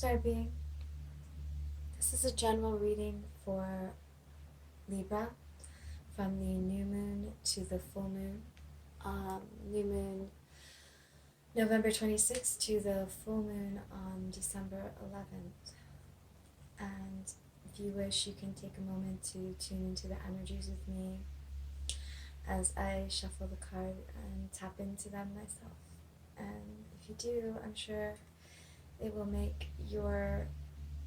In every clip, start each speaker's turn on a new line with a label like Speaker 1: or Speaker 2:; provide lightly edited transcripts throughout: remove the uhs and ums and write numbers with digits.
Speaker 1: Star Being, this is a general reading for Libra from the new moon to the full moon. New moon November 26th to the full moon on December 11th. And if you wish, you can take a moment to tune into the energies with me as I shuffle the card and tap into them myself. And if you do, I'm sure it will make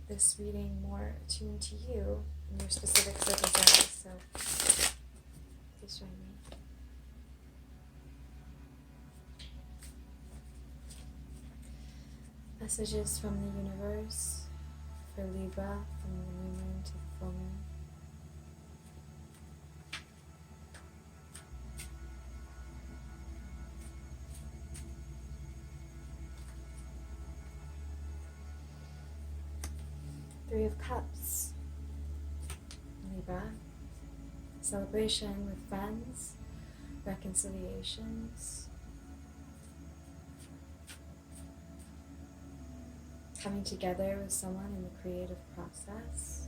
Speaker 1: this reading more attuned to you and your specific circumstances. So please join me. Messages from the universe for Libra from the new moon to the full moon. Three of Cups, Libra. Celebration with friends, reconciliations, coming together with someone in the creative process.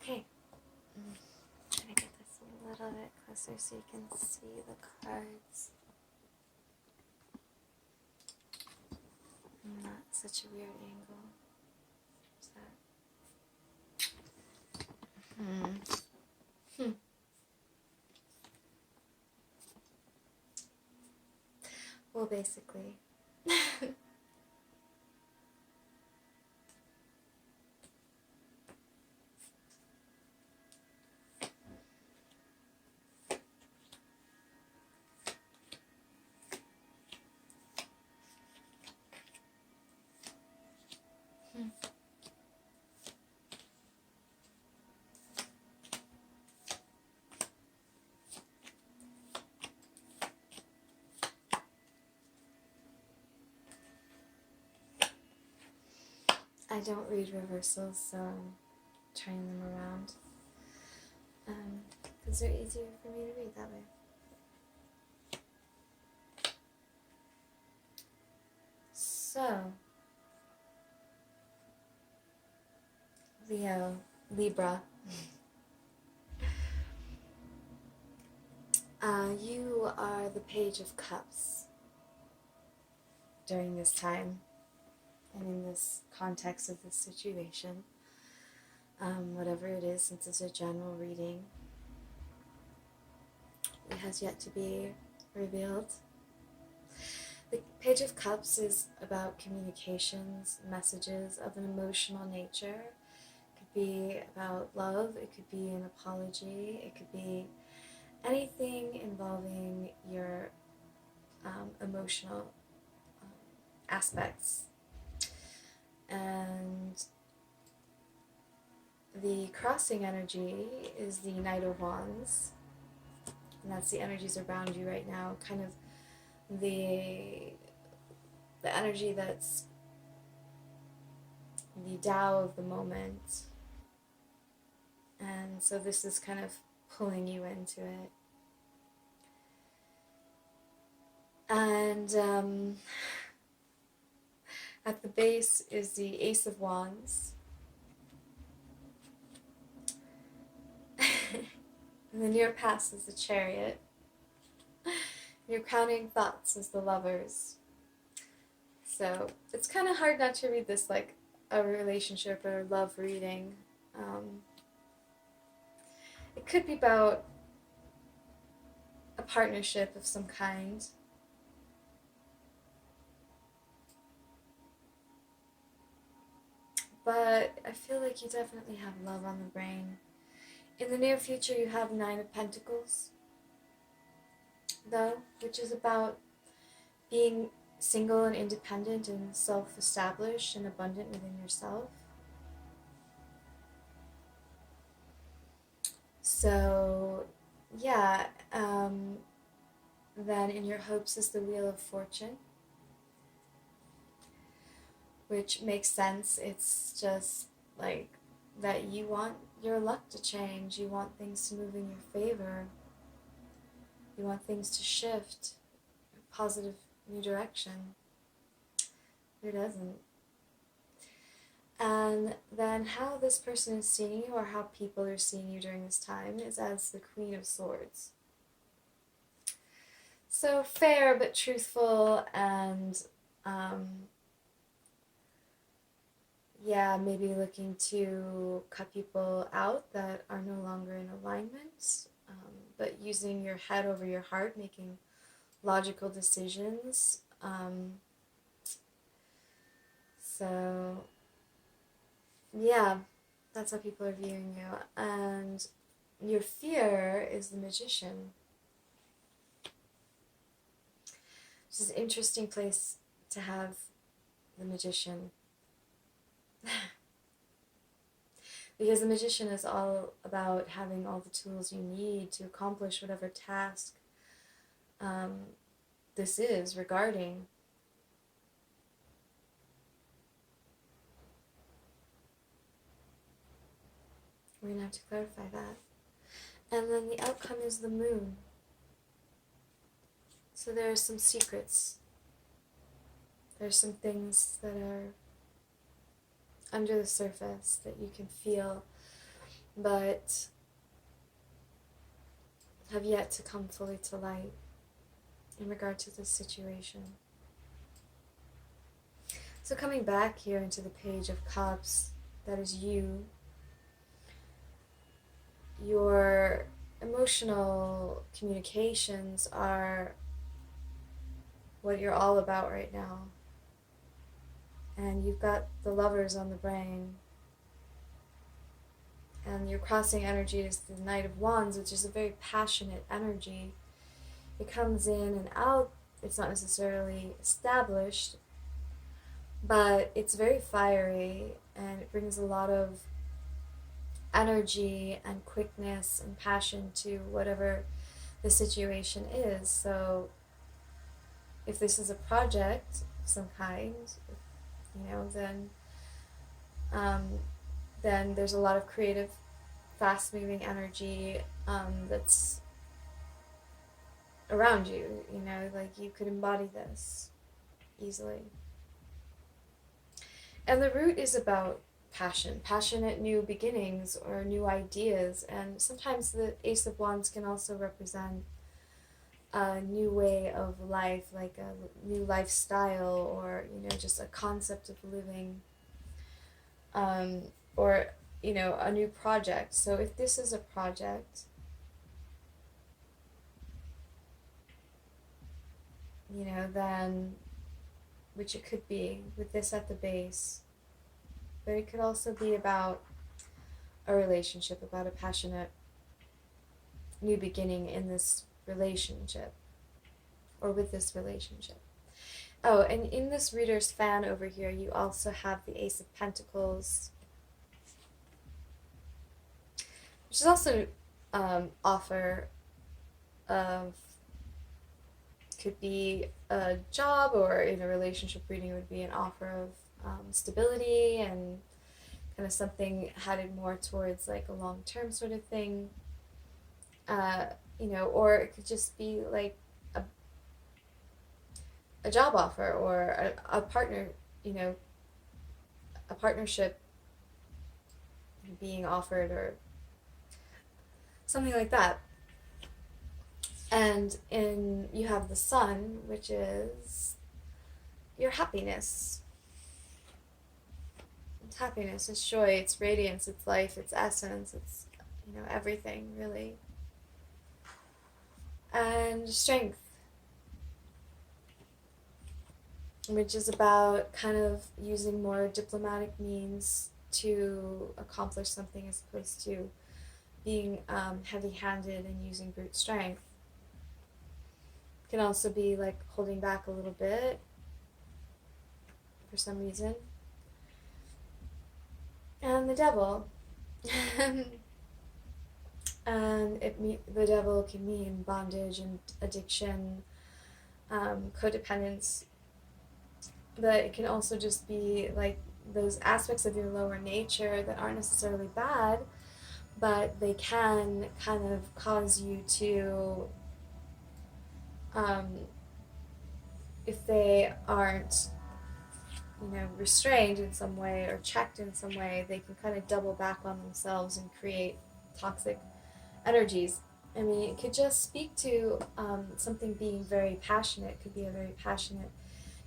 Speaker 1: Okay, I'm gonna get this a little bit closer so you can see the cards. Not such a weird angle. Is that? Well, basically. I don't read reversals, so I'm turning them around because they're easier for me to read that way. So, Libra, you are the Page of Cups during this time. And in this context of this situation, whatever it is, since it's a general reading, it has yet to be revealed. The Page of Cups is about communications, messages of an emotional nature. It could be about love, it could be an apology, it could be anything involving your emotional aspects. And the crossing energy is the Knight of Wands, and that's the energies around you right now, kind of the energy that's the Tao of the moment. And so this is kind of pulling you into it. And at the base is the Ace of Wands. And the near past is the Chariot. Your crowning thoughts is the Lovers. So it's kind of hard not to read this like a relationship or love reading. It could be about a partnership of some kind. But I feel like you definitely have love on the brain. In the near future, you have Nine of Pentacles, though, which is about being single and independent and self-established and abundant within yourself. So, yeah, then in your hopes is the Wheel of Fortune, which makes sense. It's just like that you want your luck to change, you want things to move in your favor, you want things to shift in a positive new direction. Who doesn't? And then how this person is seeing you, or how people are seeing you during this time, is as the Queen of Swords. So fair but truthful, and yeah, maybe looking to cut people out that are no longer in alignment, but using your head over your heart, making logical decisions. So yeah, that's how people are viewing you. And your fear is the Magician, which is an interesting place to have the Magician. Because the Magician is all about having all the tools you need to accomplish whatever task this is regarding. We're going to have to clarify that. And then the outcome is the Moon. So there are some secrets. There's some things that are under the surface that you can feel, but have yet to come fully to light in regard to this situation. So coming back here into the Page of Cups, that is you. Your emotional communications are what you're all about right now. And you've got the Lovers on the brain. And your crossing energy is the Knight of Wands, which is a very passionate energy. It comes in and out. It's not necessarily established, but it's very fiery, and it brings a lot of energy and quickness and passion to whatever the situation is. So if this is a project of some kind, then there's a lot of creative, fast-moving energy that's around you. Like you could embody this easily. And the root is about passion, passionate new beginnings or new ideas. And sometimes the Ace of Wands can also represent a new way of life, like a new lifestyle, or just a concept of living, or a new project. So if this is a project, then, which it could be with this at the base, but it could also be about a relationship, about a passionate new beginning in this relationship, or with this relationship. Oh, and in this reader's fan over here, you also have the Ace of Pentacles, which is also offer of, could be a job, or in a relationship reading would be an offer of stability and kind of something headed more towards like a long-term sort of thing, or it could just be like a job offer or a partner, a partnership being offered or something like that. And you have the sun, which is your happiness. It's happiness, it's joy, it's radiance, it's life, it's essence, it's everything really. And strength, which is about kind of using more diplomatic means to accomplish something as opposed to being heavy-handed and using brute strength. It can also be like holding back a little bit for some reason. And the devil. And the devil can mean bondage and addiction, codependence, but it can also just be like those aspects of your lower nature that aren't necessarily bad, but they can kind of cause you to, if they aren't, restrained in some way or checked in some way, they can kind of double back on themselves and create toxic energies. I mean, it could just speak to something being very passionate. It could be a very passionate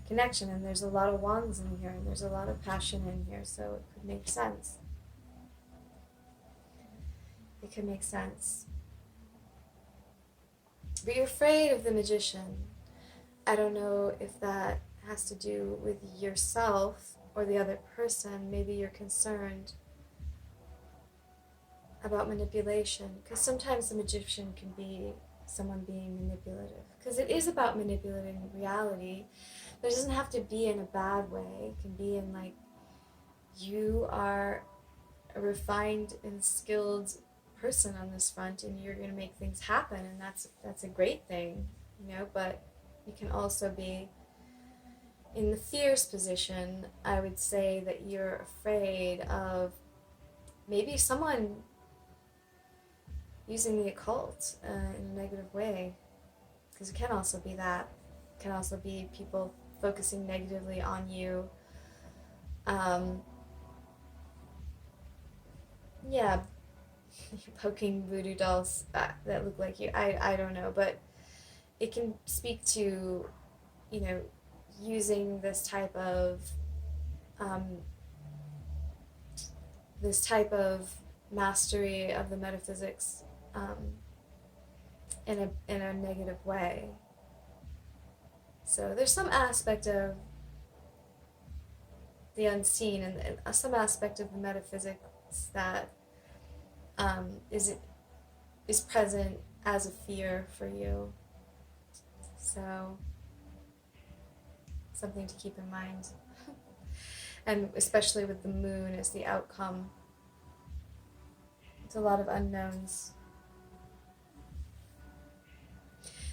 Speaker 1: connection, and there's a lot of wands in here, and there's a lot of passion in here, so it could make sense. It could make sense. But you're afraid of the magician. I don't know if that has to do with yourself or the other person. Maybe you're concerned about manipulation, because sometimes the magician can be someone being manipulative, because it is about manipulating reality, but it doesn't have to be in a bad way. It can be in like, you are a refined and skilled person on this front and you're going to make things happen, and that's a great thing, but you can also be in the fierce position. I would say that you're afraid of maybe someone using the occult in a negative way, because it can also be that. It can also be people focusing negatively on you. Yeah, poking voodoo dolls that look like you. I don't know, but it can speak to, using this type of mastery of the metaphysics in a negative way. So there's some aspect of the unseen and some aspect of the metaphysics that is present as a fear for you. So something to keep in mind. And especially with the moon as the outcome. It's a lot of unknowns.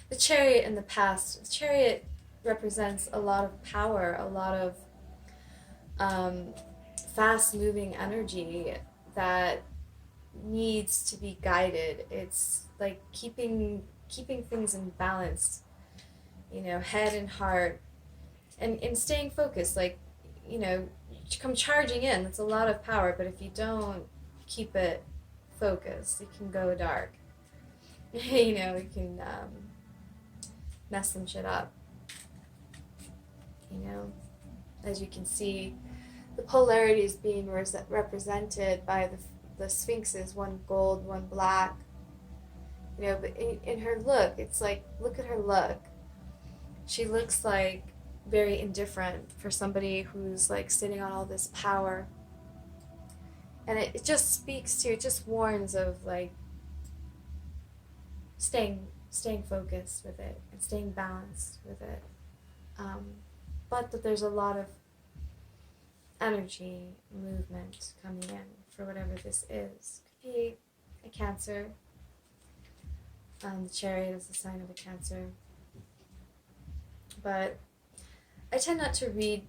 Speaker 1: The Chariot in the past. The Chariot represents a lot of power, a lot of fast-moving energy that needs to be guided. It's like keeping things in balance, head and heart, and staying focused. Like, come charging in. That's a lot of power, but if you don't keep it focused, it can go dark. It can mess some shit up. As you can see, the polarities being represented by the sphinxes, one gold, one black. But in her look, it's like, look at her look. She looks like very indifferent for somebody who's like sitting on all this power. And it just speaks to, it just warns of like staying focused with it and staying balanced with it. But that there's a lot of energy, movement coming in for whatever this is. Could be a Cancer. The Chariot is the sign of a Cancer. But I tend not to read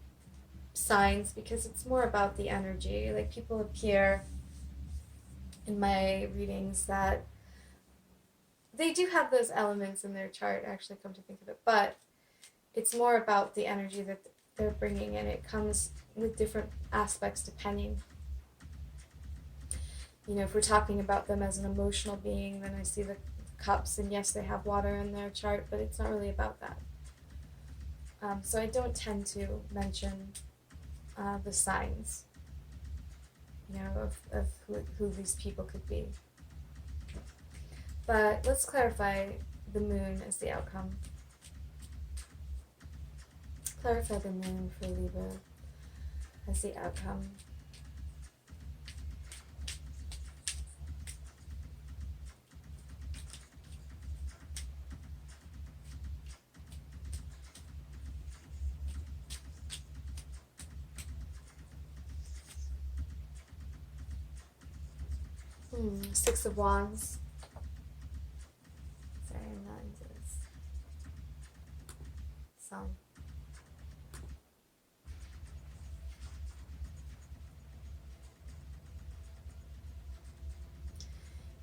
Speaker 1: signs because it's more about the energy. Like, people appear in my readings that they do have those elements in their chart, actually, come to think of it, but it's more about the energy that they're bringing, and it comes with different aspects depending. You know, if we're talking about them as an emotional being, then I see the cups, and yes, they have water in their chart, but it's not really about that. So I don't tend to mention the signs, you know, of who these people could be. But let's clarify the moon as the outcome. Clarify the moon for Libra as the outcome. Six of Wands. Sorry, I'm not into this song.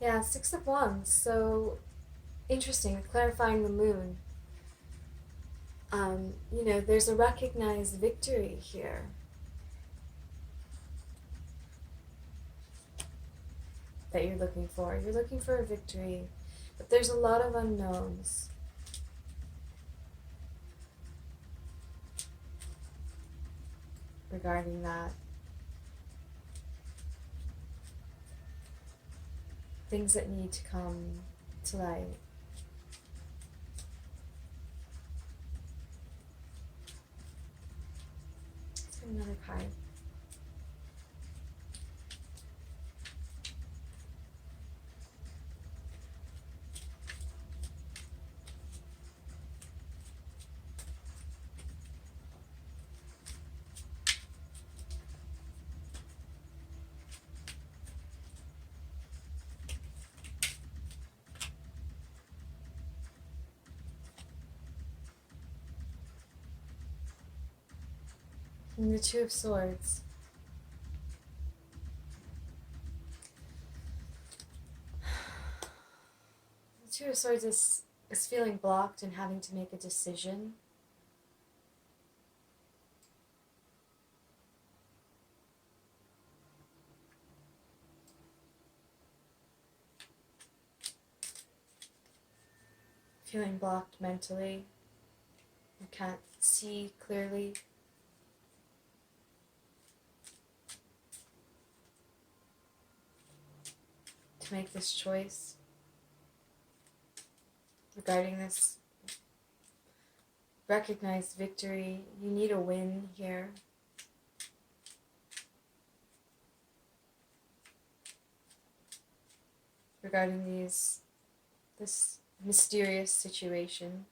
Speaker 1: Yeah, Six of Wands. So interesting, clarifying the moon. You know, there's a recognized victory here. That you're looking for. You're looking for a victory, but there's a lot of unknowns. Regarding that. Things that need to come to light. Let's get another card. And the Two of Swords. The Two of Swords is feeling blocked and having to make a decision. Feeling blocked mentally. You can't see clearly. To make this choice regarding this recognized victory. You need a win here. Regarding this mysterious situation,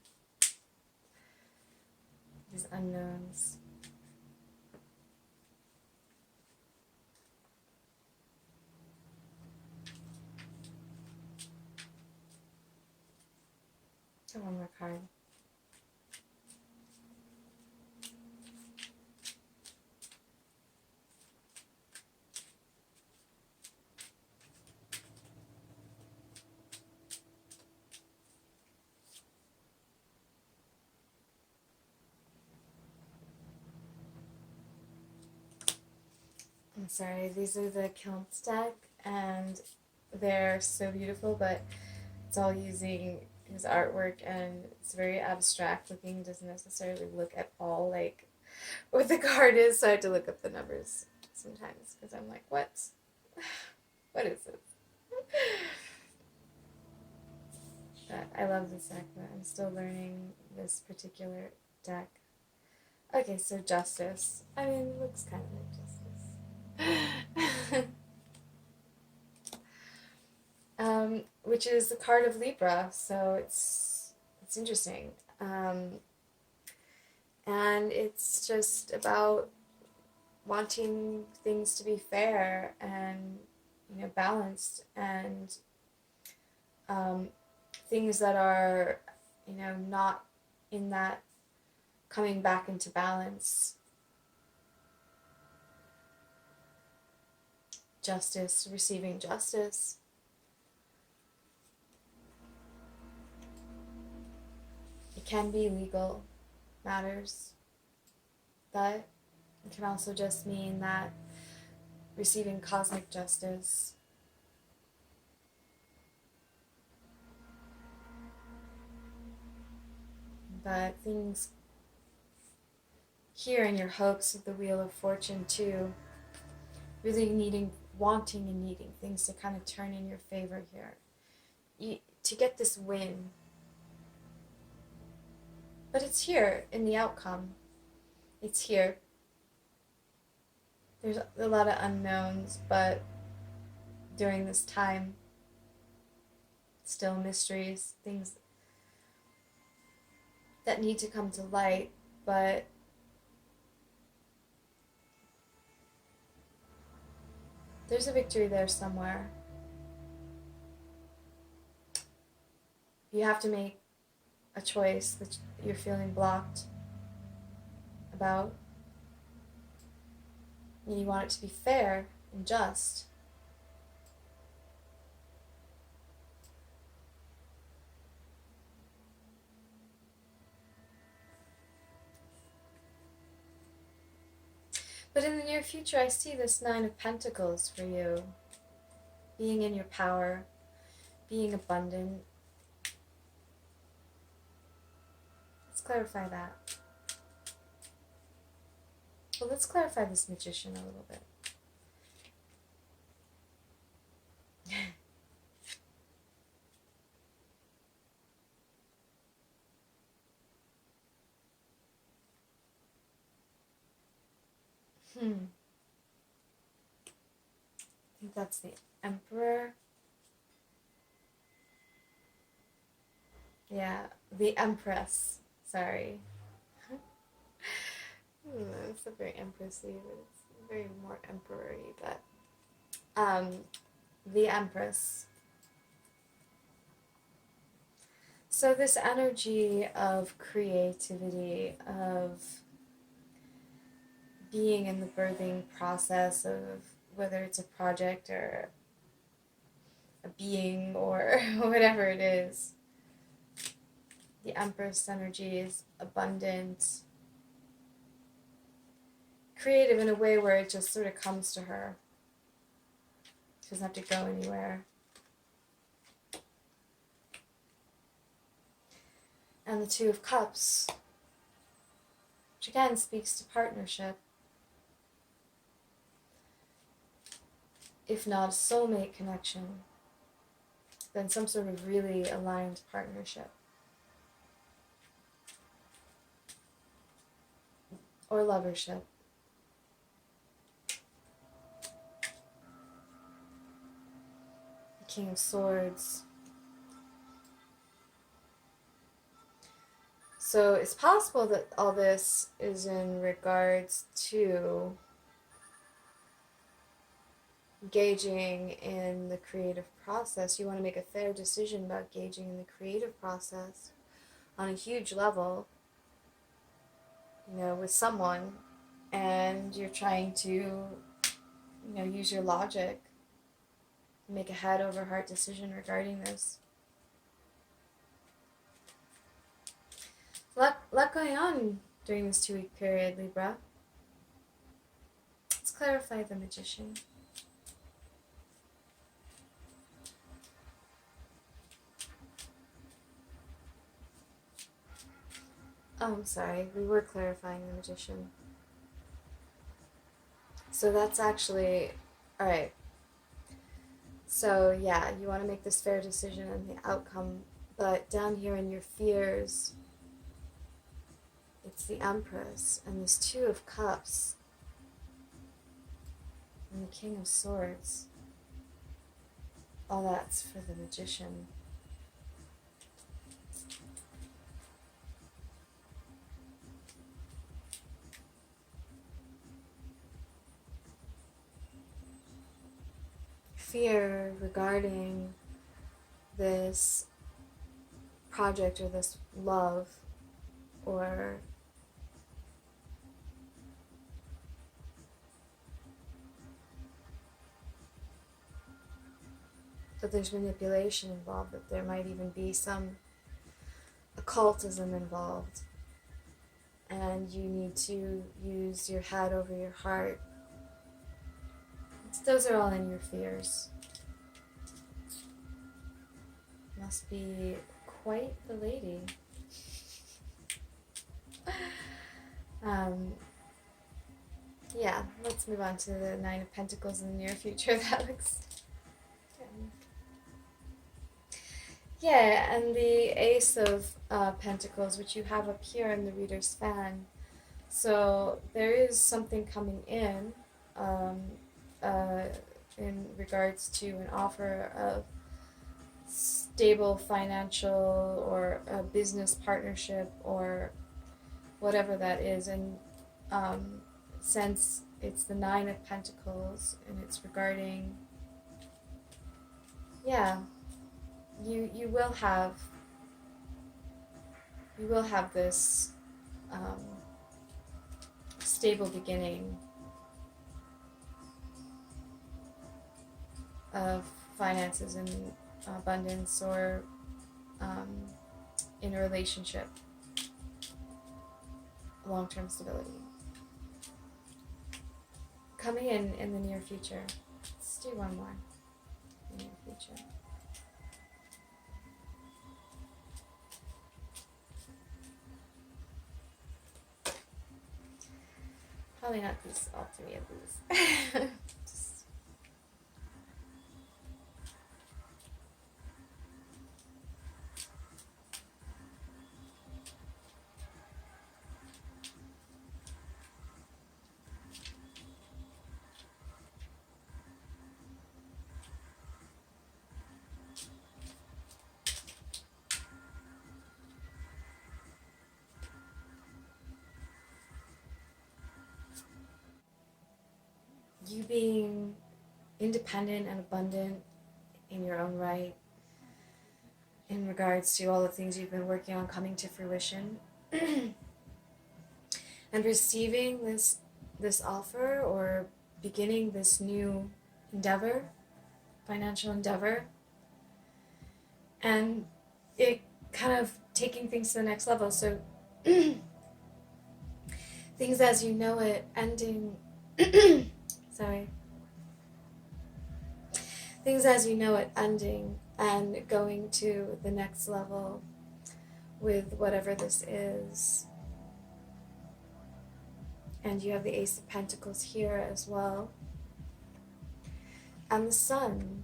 Speaker 1: these unknowns. One more card. I'm sorry, these are the Kilns deck, and they're so beautiful, but it's all using his artwork, and it's very abstract looking, doesn't necessarily look at all like what the card is, so I have to look up the numbers sometimes, because I'm like, what? What is this? But I love this deck, but I'm still learning this particular deck. Okay, so Justice. I mean, it looks kind of like Justice. Which is the card of Libra, so it's interesting. And it's just about wanting things to be fair and, you know, balanced, and things that are, you know, not in that coming back into balance. Justice, receiving justice. It can be legal. matters. But it can also just mean that receiving cosmic justice, but things here in your hopes of the Wheel of Fortune too, really wanting and needing things to kind of turn in your favor here. To get this win. But it's here in the outcome. It's here. There's a lot of unknowns, but during this time, still mysteries, things that need to come to light, but there's a victory there somewhere. You have to make a choice that you're feeling blocked about. And you want it to be fair and just. But in the near future, I see this Nine of Pentacles for you. Being in your power, being abundant. Let's clarify that. Well, let's clarify this Magician a little bit. I think that's the Emperor. Yeah, the Empress. Sorry. It's not very empressy, but it's very more emperory. But the Empress. So this energy of creativity, of being in the birthing process of whether it's a project or a being or whatever it is. The Empress energy is abundant, creative in a way where it just sort of comes to her. She doesn't have to go anywhere. And the Two of Cups, which again speaks to partnership. If not a soulmate connection, then some sort of really aligned partnership. Or lovership. The King of Swords. So it's possible that all this is in regards to engaging in the creative process. You want to make a fair decision about engaging in the creative process on a huge level, with someone, and you're trying to, use your logic, make a head over heart decision regarding this. Lot going on during this 2-week period, Libra. Let's clarify the Magician. Oh, I'm sorry, we were clarifying the Magician. So that's actually, alright. So yeah, you want to make this fair decision on the outcome, but down here in your fears, it's the Empress, and this Two of Cups, and the King of Swords. All that's for the Magician. Fear regarding this project or this love, or that there's manipulation involved, that there might even be some occultism involved. and you need to use your head over your heart. Those are all in your fears. Must be quite the lady. Yeah, let's move on to the Nine of Pentacles in the near future. That looks... Yeah, and the Ace of Pentacles, which you have up here in the reader's fan. So there is something coming um, in regards to an offer of stable financial or a business partnership or whatever that is. And since it's the Nine of Pentacles and it's regarding, yeah, you will have this stable beginning of finances and abundance, or in a relationship, long-term stability coming in the near future. Let's do one more in the near future. Probably not these, all three of these. You being independent and abundant in your own right, in regards to all the things you've been working on coming to fruition, and receiving this offer or beginning this new endeavor, financial endeavor, and it kind of taking things to the next level. So things as you know it ending sorry, things as you know it ending and going to the next level with whatever this is. And you have the Ace of Pentacles here as well, and the Sun.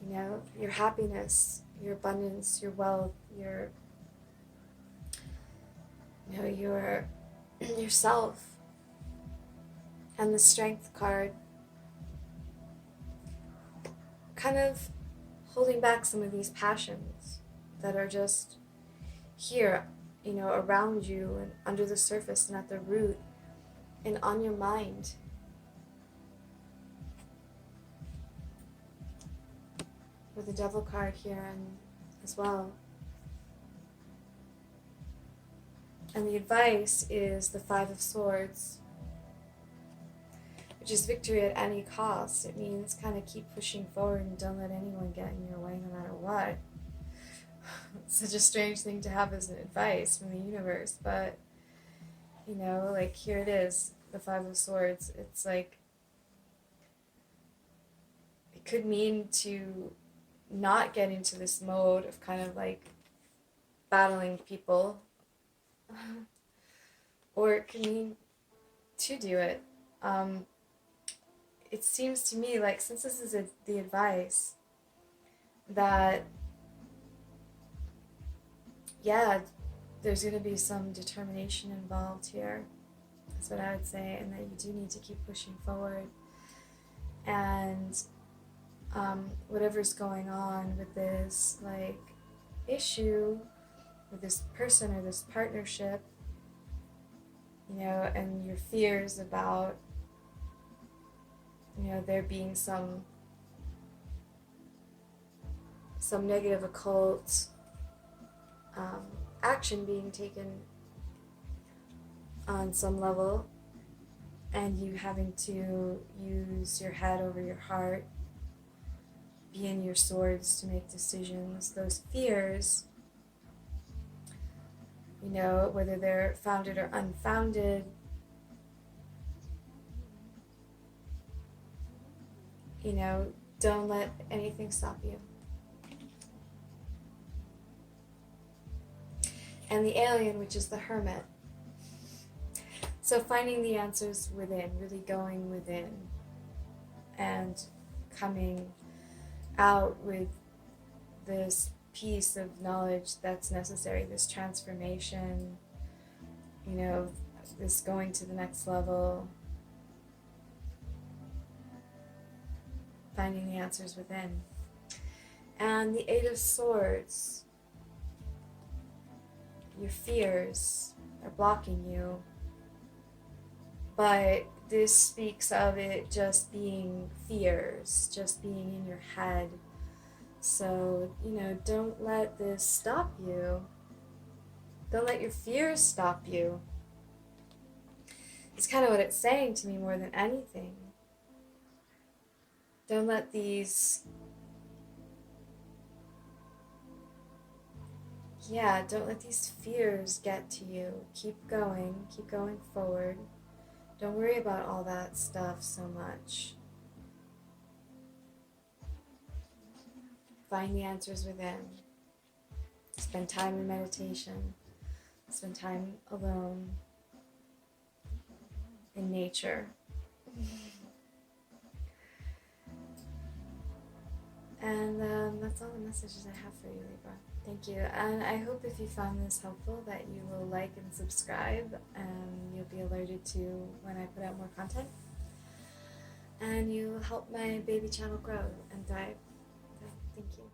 Speaker 1: You know, your happiness, your abundance, your wealth, your yourself, and the Strength card, kind of holding back some of these passions that are just here, you know, around you and under the surface and at the root and on your mind. With the Devil card here and as well. And the advice is the Five of Swords, which is victory at any cost. It means kind of keep pushing forward and don't let anyone get in your way no matter what. It's such a strange thing to have as an advice from the universe, but you know, like here it is, the Five of Swords. It's like, it could mean to not get into this mode of kind of like battling people, or it could mean to do it. It seems to me like, since this is the advice, that yeah, there's going to be some determination involved here. That's what I would say, and that you do need to keep pushing forward. And whatever's going on with this like issue with this person or this partnership, you know, and your fears about, you know, there being some negative occult action being taken on some level, and you having to use your head over your heart, be in your swords to make decisions. Those fears you know, whether they're founded or unfounded. You know, don't let anything stop you. And the alien, which is the hermit. So finding the answers within, really going within and coming out with this piece of knowledge that's necessary, this transformation, you know, this going to the next level, finding the answers within. And the Eight of Swords, your fears are blocking you, but this speaks of it just being fears, just being in your head. So, you know, don't let this stop you. Don't let your fears stop you. It's kind of what it's saying to me more than anything. Don't let these, don't let these fears get to you. Keep going forward. Don't worry about all that stuff so much. Find the answers within. Spend time in meditation. Spend time alone in nature. And that's all the messages I have for you, Libra. Thank you. And I hope if you found this helpful that you will like and subscribe, and you'll be alerted to when I put out more content. And you help my baby channel grow and thrive. So, thank you.